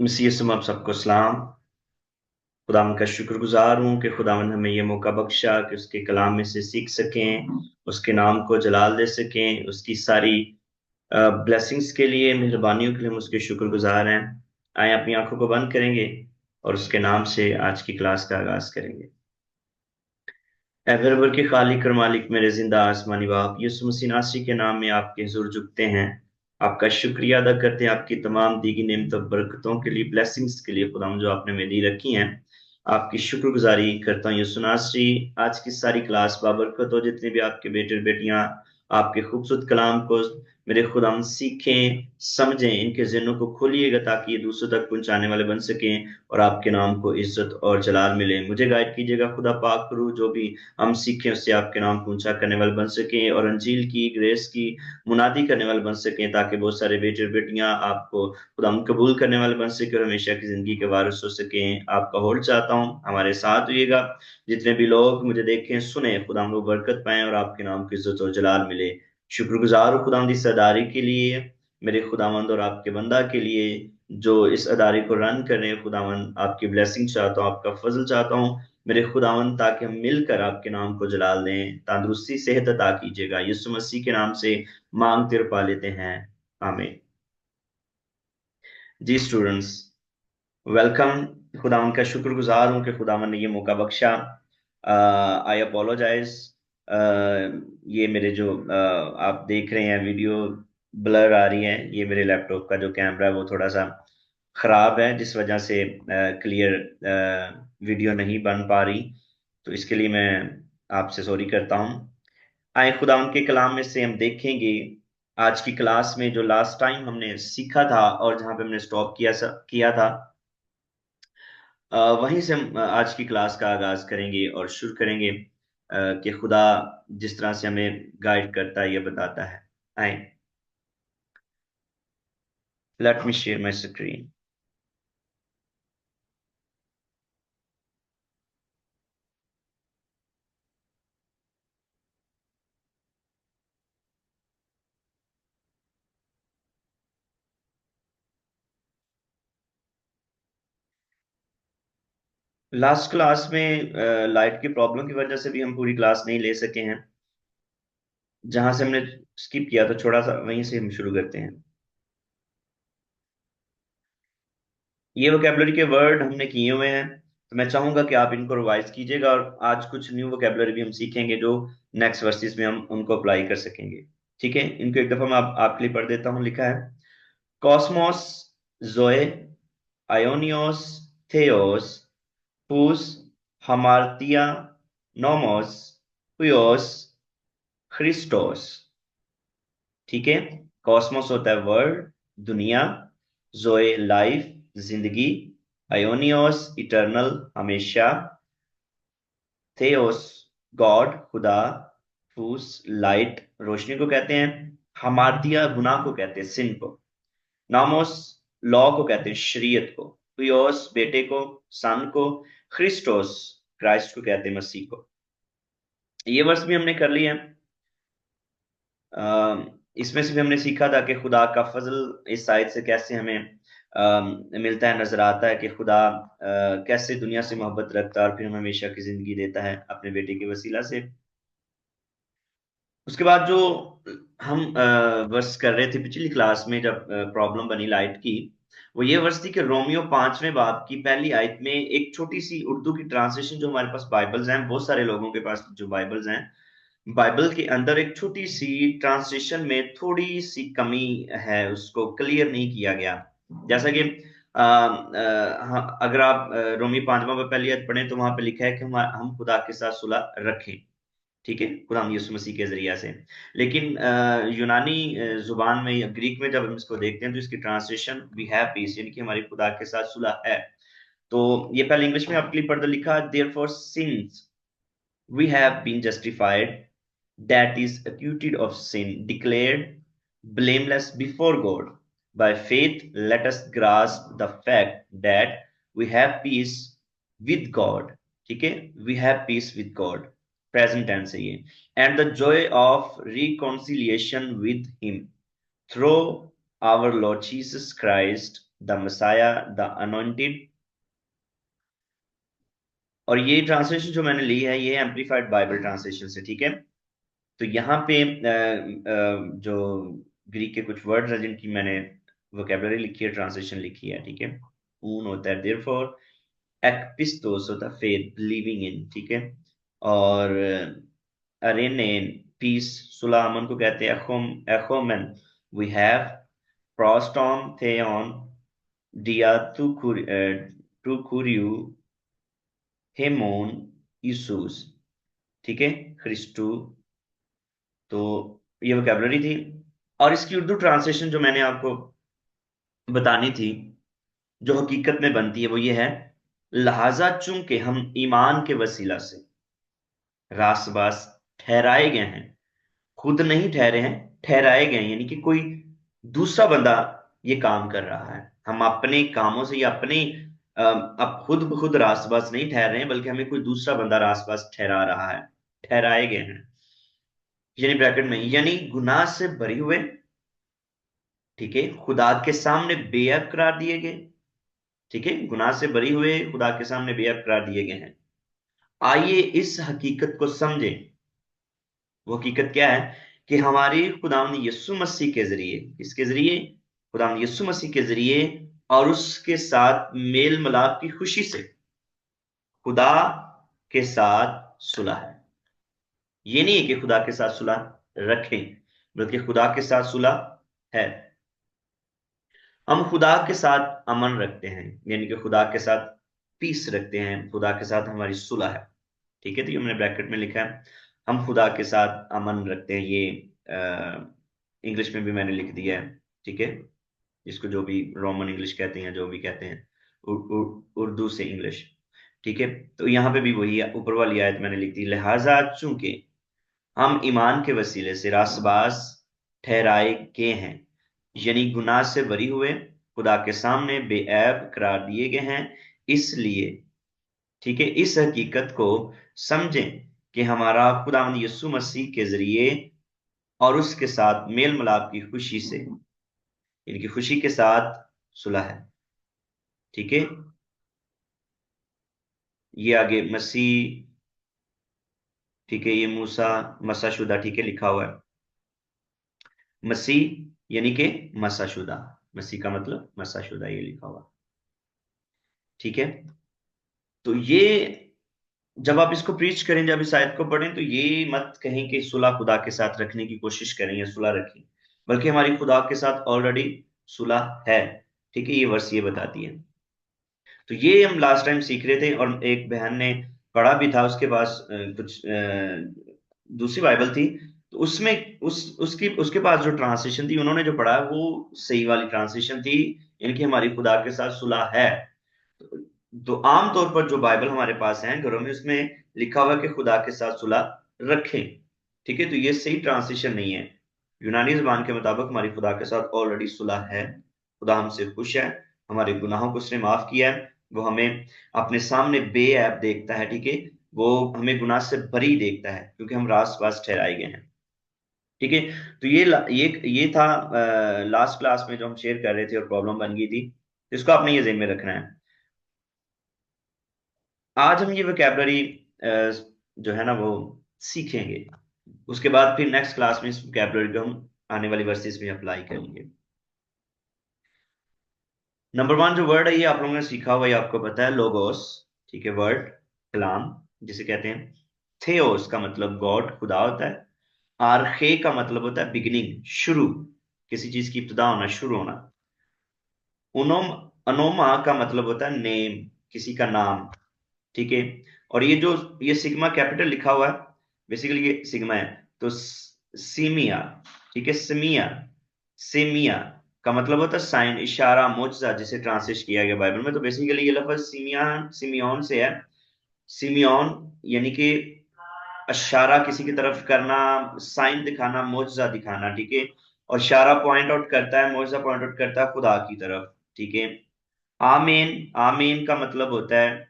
मसीह आप सबको सलाम। खुदावन का शुक्रगुजार हूँ कि खुदावन हमें ये मौका बख्शा कि उसके कलाम में से सीख सकें, उसके नाम को जलाल दे सकें, उसकी सारी ब्लेसिंग्स के लिए, मेहरबानियों के लिए हम उसके शुक्रगुजार हैं। आए अपनी आंखों को बंद करेंगे और उसके नाम से आज की क्लास का आगाज करेंगे। ऐ बरबर के खालिक और मालिक, मेरे जिंदा आसमानी बाप, यीशु मसीह नासरी के नाम में आपके हुजूर झुकते हैं। आपका शुक्रिया अदा करते हैं आपकी तमाम दीगी नेमतों बरकतों के लिए, ब्लेसिंग्स के लिए खुदाम जो आपने में दी रखी हैं। आपकी शुक्रगुजारी करता हूँ यीशु नासरी। आज की सारी क्लास बाबरकत हो, जितने भी आपके बेटे और बेटियां आपके खूबसूरत कलाम को मेरे खुदाम सीखें, समझें, इनके ज़हनों को खोलिएगा ताकि ये दूसरों तक पहुंचाने वाले बन सकें और आपके नाम को इज्जत और जलाल मिले। मुझे गाइड कीजिएगा खुदा पाक करूँ, जो भी हम सीखें उससे आपके नाम को ऊंचा करने वाले बन सकें और अंजील की, ग्रेस की मुनादी करने वाले बन सकें, ताकि बहुत सारे बेटे और बेटियां आपको खुदा हम कबूल करने वाले बन सके और हमेशा की जिंदगी के वारिस हो सकें। आपका होल्ड चाहता हूँ, हमारे साथ होइएगा। जितने भी लोग मुझे देखें सुने, खुदा हम लोग बरकत पाएं और आपके नाम की इज्जत और जलाल मिले। शुक्रगुजार हूँ खुदा इस अदारे के लिए, मेरे खुदावंद और आपके बंदा के लिए जो इस अदारे को रन कर रहे हैं। खुदावंद आपकी ब्लेसिंग चाहता हूँ, आपका फजल चाहता हूँ मेरे खुदावन, ताकि हम मिलकर आपके नाम को जलाल दें। तंदुरुस्ती सेहत अता कीजिएगा, यीशु मसीह के नाम से मांगते और पा लेते हैं, आमीन। जी स्टूडेंट्स, वेलकम। खुदावन का शुक्रगुजार हूँ कि खुदावन ने ये मौका बख्शा। आई अपोलोजाइज, ये मेरे जो आप देख रहे हैं वीडियो ब्लर आ रही है, ये मेरे लैपटॉप का जो कैमरा है वो थोड़ा सा खराब है, जिस वजह से क्लियर वीडियो नहीं बन पा रही। तो इसके लिए मैं आपसे सॉरी करता हूँ। आए खुदा उनके कलाम में से हम देखेंगे आज की क्लास में जो लास्ट टाइम हमने सीखा था और जहां पे हमने स्टॉप किया था, वहीं से हम आज की क्लास का आगाज करेंगे और शुरू करेंगे कि खुदा जिस तरह से हमें गाइड करता है या बताता है। आए, late me share my screen. Last class में लाइट की प्रॉब्लम की वजह से भी हम पूरी क्लास नहीं ले सके हैं। जहां से हमने स्किप किया था थोड़ा सा, वहीं से हम शुरू करते हैं। ये वोकेबलरी के वर्ड हमने किए हुए हैं, तो मैं चाहूंगा कि आप इनको रिवाइज कीजिएगा और आज कुछ न्यू वोकेबलरी भी हम सीखेंगे जो नेक्स्ट वर्सेस में हम उनको अप्लाई कर सकेंगे। ठीक है, इनको एक दफा मैं आपके लिए पढ़ देता हूँ। लिखा है कॉस्मोस, जोए, आयोनियोस, थेओस, हुस, हमार्तिया, नोमोस, हुयोस, क्रिस्टोस। ठीक है, कॉस्मोस होता है वर्ल्ड, दुनिया, जोए लाइफ, जिंदगी, आयोनियोस इटर्नल हमेशा, थेओस गॉड खुदा, फूस लाइट रोशनी को कहते हैं, हमार्दिया गुनाह को कहते हैं सिन को, नामोस लॉ को कहते हैं शरीयत को, हुयोस बेटे को, सन को, क्रिस्टोस क्राइस्ट को कहते हैं मसीह को। ये वर्ष भी हमने कर लिया है। इसमें से भी हमने सीखा था कि खुदा का फजल इस साइड से कैसे हमें मिलता है, नजर आता है कि खुदा कैसे दुनिया से मोहब्बत रखता है और फिर हमें हमेशा की जिंदगी देता है अपने बेटे के वसीला से। उसके बाद जो हम वर्ष कर रहे थे पिछली क्लास में, जब प्रॉब्लम बनी लाइट की, वो ये वर्ष थी कि रोमियो 5वें बाब की पहली आयत में एक छोटी सी उर्दू की ट्रांसलेशन, जो हमारे पास बाइबल्स हैं, बहुत सारे लोगों के पास जो बाइबल्स हैं, बाइबल के अंदर एक छोटी सी ट्रांसलेशन में थोड़ी सी कमी है, उसको क्लियर नहीं किया गया। जैसा कि हाँ, अगर आप रोमी 5वां में पहली आयत पढ़ें तो वहां पे लिखा है कि हम खुदा के साथ सुलह रखें। ठीक है, खुदा यीशु मसीह के जरिया से। लेकिन यूनानी जुबान में या ग्रीक में जब हम इसको देखते हैं तो इसकी ट्रांसलेशन वी हैव पीस, यानी कि हमारी खुदा के साथ सुलह है। तो ये पहले इंग्लिश में आपके लिए पढ़ लिखा, therefore since we have been justified, that is acquitted of sin, declared blameless before God. By faith, let us grasp the fact that we have peace with God. ठीक है, we have peace with God, present tense है ये, and the joy of reconciliation with Him through our Lord Jesus Christ, the Messiah, the anointed. और ये translation जो मैंने ली है ये एम्पलीफाइड बाइबल ट्रांसलेशन से, ठीक है। तो यहाँ पे जो ग्रीक के कुछ वर्ड्स हैं जिनकी मैंने वोकेबलरी लिखी है, ट्रांसलेशन लिखी है, ठीक है। ऊन होता है देयरफॉर, एक्पिस्टोस होता है फेथ, बिलीविंग इन, ठीक है। और अरेनेन, पीस, सुलह, अमन को कहते हैं। एखोम, एखोमेन, वी हैव। प्रोस्टॉम, थेओन, डिया टू, हेमोन, यूसुस, ठीक है, ख्रिस्टू। तो ये वोकेबलरी थी। और इसकी उर्दू ट्रांसलेशन जो मैंने आपको बतानी थी, जो हकीकत में बनती है वो ये है, लिहाजा चूंकि हम ईमान के वसीला से रासबास ठहराए गए हैं, खुद नहीं ठहरे हैं, ठहराए गए हैं, यानी कि कोई दूसरा बंदा ये काम कर रहा है। हम अपने कामों से या अपने अब खुद ब खुद रासबास नहीं ठहर रहे हैं, बल्कि हमें कोई दूसरा बंदा रासबास ठहरा रहा है। ठहराए गए हैं, यानी ब्रैकेट में, यानी गुनाह से भरे हुए, ठीक है, खुदा के सामने बेअब करार दिए गए, ठीक है, गुनाह से भरे हुए खुदा के सामने बेअब करार दिए गए हैं। आइए इस हकीकत को समझें। वो हकीकत क्या है कि हमारी खुदावंद यीशु मसीह के जरिए, इसके जरिए, खुदावंद यीशु मसीह के जरिए और उसके साथ मेल मिलाप की खुशी से खुदा के साथ सुलह है। ये नहीं है कि खुदा के साथ सुलह रखें, बल्कि खुदा के साथ सुलह है। हम खुदा के साथ अमन रखते हैं, यानी कि खुदा के साथ पीस रखते हैं, खुदा के साथ हमारी सुलह है, ठीक है। तो ये मैंने ब्रैकेट में लिखा है, हम खुदा के साथ अमन रखते हैं। ये इंग्लिश में भी मैंने लिख दिया है, ठीक है। जिसको जो भी रोमन इंग्लिश कहते हैं, जो भी कहते हैं, उर्दू से इंग्लिश, ठीक है। तो यहाँ पे भी वही ऊपर वाली आयत मैंने लिख दी, लिहाजा चूंकि हम ईमान के वसीले से रासबास ठहराए गए हैं, यानी गुनाह से बरी हुए, खुदा के सामने बेऐब करार दिए गए हैं, इसलिए, ठीक है, इस हकीकत को समझें कि हमारा खुदावंद यीशु मसीह के जरिए और उसके साथ मेल मिलाप की खुशी से, इनकी खुशी के साथ सुलह है, ठीक है। ये आगे मसीह, ठीक है, ये मूसा मसाशुदा, ठीक है, लिखा हुआ है मसीह, यानी कि मसाशुदा, मसीह का मतलब मसाशुदा, ये लिखा हुआ, ठीक है। तो ये जब आप इसको प्रीच करें, जब इस आयत को पढ़ें, तो ये मत कहें कि सुलह खुदा के साथ रखने की कोशिश करें या सुलह रखें, बल्कि हमारी खुदा के साथ ऑलरेडी सुलह है, ठीक है। ये वर्स ये बताती है। तो ये हम लास्ट टाइम सीख रहे थे, और एक बहन ने पढ़ा भी था, उसके पास कुछ दूसरी बाइबल थी, तो उसमें उसकी उसके पास जो ट्रांसलेशन थी, उन्होंने जो पढ़ा वो सही वाली ट्रांसलेशन थी, इनकी हमारी खुदा के साथ सुलह है। तो आमतौर पर जो बाइबल हमारे पास है घरों में, उसमें लिखा हुआ है कि खुदा के साथ सुलह रखें, ठीक है। तो ये सही ट्रांसलेशन नहीं है। यूनानी जबान के मुताबिक हमारी खुदा के साथ ऑलरेडी सुलह है, खुदा हमसे खुश है, हमारे गुनाहों को उसने माफ किया है, वो हमें अपने सामने बेऐब देखता है, ठीक है। वो हमें गुनाह से बरी देखता है, क्योंकि हम रास बास ठहराए गए हैं, ठीक है। तो ये था लास्ट क्लास में जो हम शेयर कर रहे थे और प्रॉब्लम बन गई थी, इसको आपने ये ज़हन में रखना है। आज हम ये वोकेबलरी जो है ना वो सीखेंगे, उसके बाद फिर नेक्स्ट क्लास में इस वोकेबलरी को हम आने वाली वर्सेस में अप्लाई करेंगे। नंबर वन जो वर्ड है ये आप लोगों ने सीखा हुआ, ये आपको पता है, लोगोस, ठीक है, वर्ड, कलाम जिसे कहते हैं। थेओस का मतलब गॉड, खुदा होता है। आर्खे का मतलब होता है बिगिनिंग, शुरू, किसी चीज की इब्तिदा होना, शुरू होना। उनोम, अनोमा का मतलब होता है नेम, किसी का नाम, ठीक है। और ये जो ये सिग्मा कैपिटल लिखा हुआ है, बेसिकली ये सिग्मा है। तो सीमिया, ठीक है, सिमिया, सेमिया का मतलब होता है साइन, इशारा, मोजा, जिसे ट्रांसलेट किया गया बाइबल में। तो बेसिकली ये लफ्ज सिमियान, सिमियोन से है। सिमियोन यानी कि इशारा किसी की तरफ करना, साइन दिखाना, मोजा दिखाना, ठीक है। और इशारा पॉइंट आउट करता है, मोजा पॉइंट आउट करता है खुदा की तरफ, ठीक है। आमीन, आमीन का मतलब होता है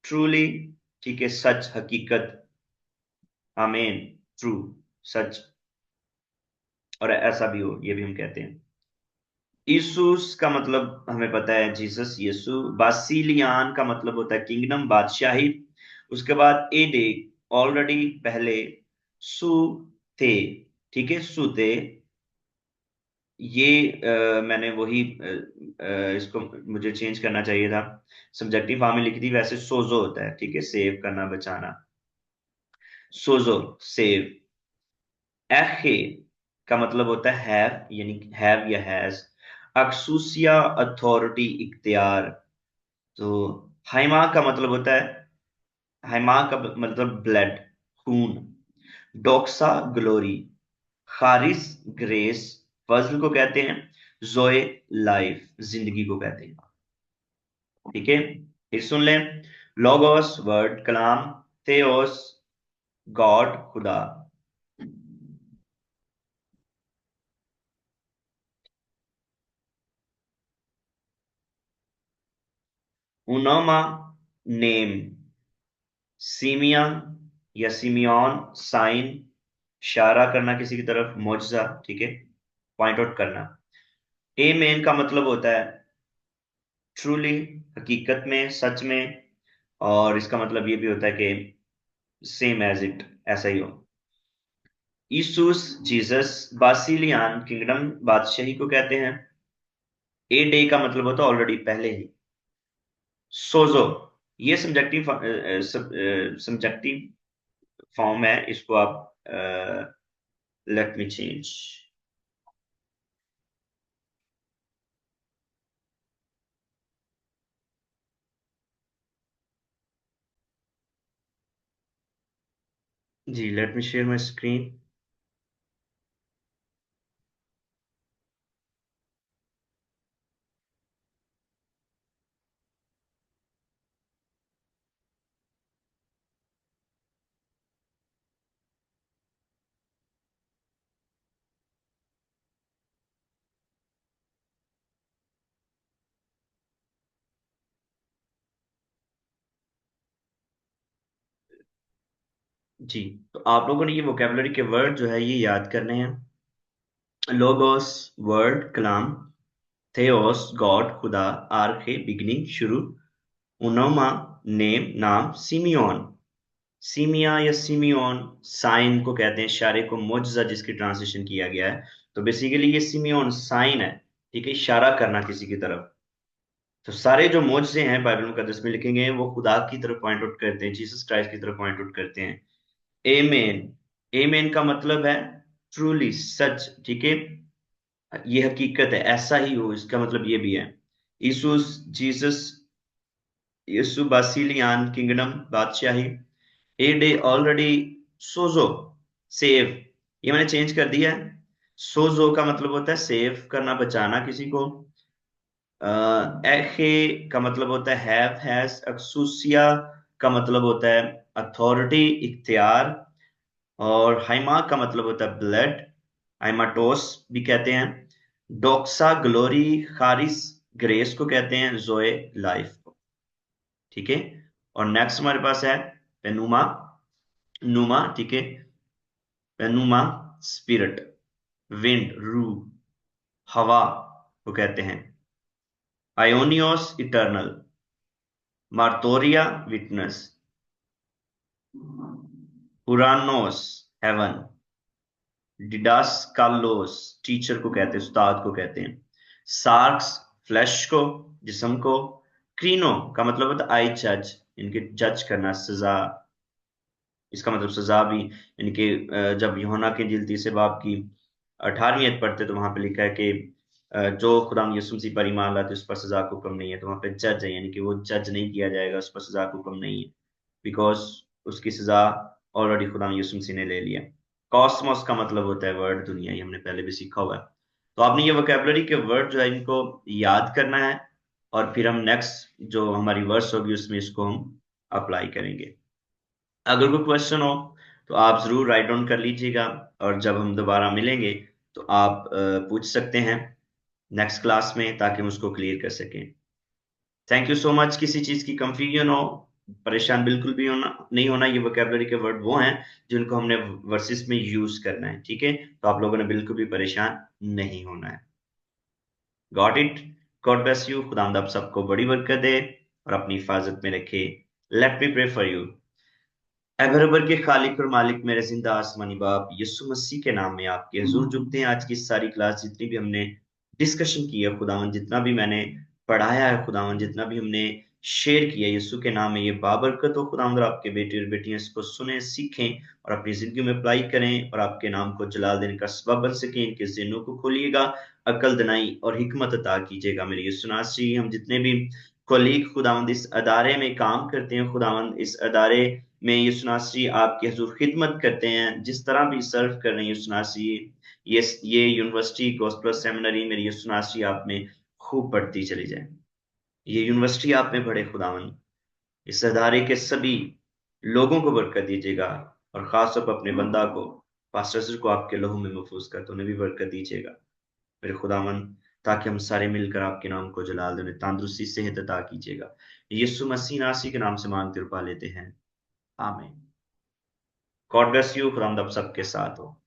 ट्रूली, ठीक है, सच, हकीकत, आमीन, ट्रू, सच, और ऐसा भी हो, ये भी हम कहते हैं। ईसूस का मतलब हमें पता है जीसस यीशु। बासिलियान का मतलब होता है किंगडम, बादशाही। उसके बाद ए डे, ऑलरेडी पहले। सु थे, ठीक है, सु थे। ये मैंने वही इसको मुझे चेंज करना चाहिए था। सब्जेक्टिव फॉर्म में लिखी थी, वैसे सोजो होता है, ठीक है, सेव करना, बचाना। सोजो, सेव। एखे का मतलब होता है हैव, यानी हैव या हैज। अक्सुसिया, अथॉरिटी, इख्तियार। तो हाइमा का मतलब होता है, हाइमा का मतलब ब्लड, खून। डोक्सा, ग्लोरी। खारिस, ग्रेस, फजल को कहते हैं। जोए, लाइफ, जिंदगी को कहते हैं। ठीक है, फिर सुन लें। लोगोस, वर्ड, कलाम। theos, गॉड, खुदा। उनोमा, नेम। सीमिया या सिमियन, साइन, इशारा करना किसी की तरफ, मोजा, ठीक है, पॉइंट आउट करना। ए मेन का मतलब होता है ट्रूली, हकीकत में, सच में। और इसका मतलब ये भी होता है कि सेम एज इट, ऐसा ही हो। ईसूस, जीसस। बासिलियान, किंगडम, बादशाही को कहते हैं। ए डे का मतलब होता है ऑलरेडी, पहले ही। सोजो, ये सब्जेक्टिव सब्जेक्टिव फॉर्म है, इसको आप लेट मी चेंज। जी, let me share my screen. जी, तो आप लोगों ने ये वोकेबलरी के वर्ड जो है ये याद करने हैं। लोगोस, वर्ड, कलाम। theos, गॉड, खुदा। आर्खे, बिगिनिंग, शुरू। उनोमा, नेम, नाम। सिमियोन, सीमिया या सिमियोन, साइन को कहते हैं, इशारे को, मुअज्जा जिसकी ट्रांसलेशन किया गया है। तो बेसिकली ये सिमियोन साइन है, ठीक है, इशारा करना किसी की तरफ। तो सारे जो मुअज्जे हैं बाइबल मुकद्दस में लिखे गए हैं वो खुदा की तरफ पॉइंट आउट करते हैं, जीसस क्राइस्ट की तरफ पॉइंट आउट करते हैं। एमेन, एमेन का मतलब है ट्रूली, सच, ठीक है, ये हकीकत है, ऐसा ही हो, इसका मतलब ये भी है। यीशुस, जीसस, यीशु, बासिलियान, किंगडम, बादशाही। A day, already. सोजो, सेव, ये मैंने चेंज कर दिया है। सोजो का मतलब होता है सेव करना, बचाना किसी को। एखे का मतलब होता है हैव, हैज। एक्सुसिया का मतलब होता है अथॉरिटी, इख्तियार। और हाइमा का मतलब होता है ब्लड, हाइमाटोस भी कहते हैं। डोक्सा, ग्लोरी। खारिस, ग्रेस को कहते हैं। जोए, लाइफ को, ठीक है। और नेक्स्ट हमारे पास है पेनुमा, नुमा, ठीक है, पेनुमा, स्पिरिट। विंड, रू। हवा को कहते हैं। आयोनियोस, इटर्नल। मार्तोरिया, विटनेस। पुरानोस, हेवन। डिडास कालोस, टीचर को कहते हैं, उस्ताद को कहते हैं। सार्क्स, फ्लैश को, जिस्म को। क्रीनो का मतलब होता है आई जज, इनके जज करना, सजा। इसका मतलब सजा भी, यानी कि जब यूहन्ना की इंजील तीसरे बाब की 18वीं आयत पढ़ते तो वहां पे लिखा है कि जो खुदा यीशु मसीह पर ईमान लाते उस पर सजा का हुक्म नहीं है, तो वहां पे जज है, यानी कि वो जज नहीं किया जाएगा, उस पर सजा का हुक्म नहीं है, बिकॉज उसकी सजा ऑलरेडी खुदा यीशु मसीह ने ले लिया। कॉस्मोस का मतलब होता है वर्ल्ड, दुनिया, ये हमने पहले भी सीखा हुआ है। तो आपने ये वोकेबलरी के वर्ड जो है इनको याद करना है, और फिर हम नेक्स्ट जो हमारी वर्स होगी उसमें इसको हम अप्लाई करेंगे। अगर कोई क्वेश्चन हो तो आप जरूर राइट डाउन कर लीजिएगा, और जब हम दोबारा मिलेंगे तो आप पूछ सकते हैं नेक्स्ट क्लास में, ताकि हम उसको क्लियर कर सकें। Thank you so much. किसी चीज की कंफ्यूजन हो, परेशान बिल्कुल भी होना नहीं होना, ये वोकेबलरी के वर्ड वो हैं जिनको हमने वर्सेस में यूज करना है, ठीक है, तो आप लोगों ने बिल्कुल भी परेशान नहीं होना है। Got it. God bless you. खुदावंद आप सबको बड़ी बरकत दे और अपनी हिफाजत में रखे। Let me pray for you. ऐ बरबर के खालिक और मालिक, मेरे जिंदा आसमानी बाप, यीशु मसीह के नाम में आपके हुजूर झुकते हैं। आज की सारी क्लास जितनी भी हमने डिस्कशन की है खुदावन, जितना भी मैंने पढ़ाया है खुदावन, जितना भी हमने शेयर किया यीशु के नाम में, ये बाबरकत हो खुदावन। और आपके बेटे और बेटियां इसको सुने, सीखें और अपनी जिंदगी में अप्लाई करें और आपके नाम को जलाल देने का सबब बन सके। इनके ज़हनों को खोलिएगा, अकल, दनाई और हिकमत अता कीजिएगा। मेरे यीशु नासरी, हम जितने भी कोलीग खुदावंद इस अदारे में काम करते हैं खुदावंद, इस अदारे में यीशु नासरी आपकी हजूर खिदमत करते हैं, जिस तरह भी सर्व कर रहे हैं यीशु नासरी, ये यूनिवर्सिटी गॉस्पेल सेमिनरी मेरी यीशु नासरी आप में खूब बढ़ती चली जाए। ये यूनिवर्सिटी आप में बढ़े खुदावन। इस अदारे के सभी लोगों को बरकत दीजिएगा और खास तौर पर अपने बंदा को, पास्टर को आपके लहू में महफूज कर, तो उन्हें भी बरकत दीजिएगा मेरे खुदावन, ताकि हम सारे मिलकर आपके नाम को जलाल दें। तंदुरुस्ती सेहत अता कीजिएगा। यीशु मसीह नासी के नाम से मांगते और पा लेते हैं, आमीन। God bless you. खुदा आप सबके साथ हो।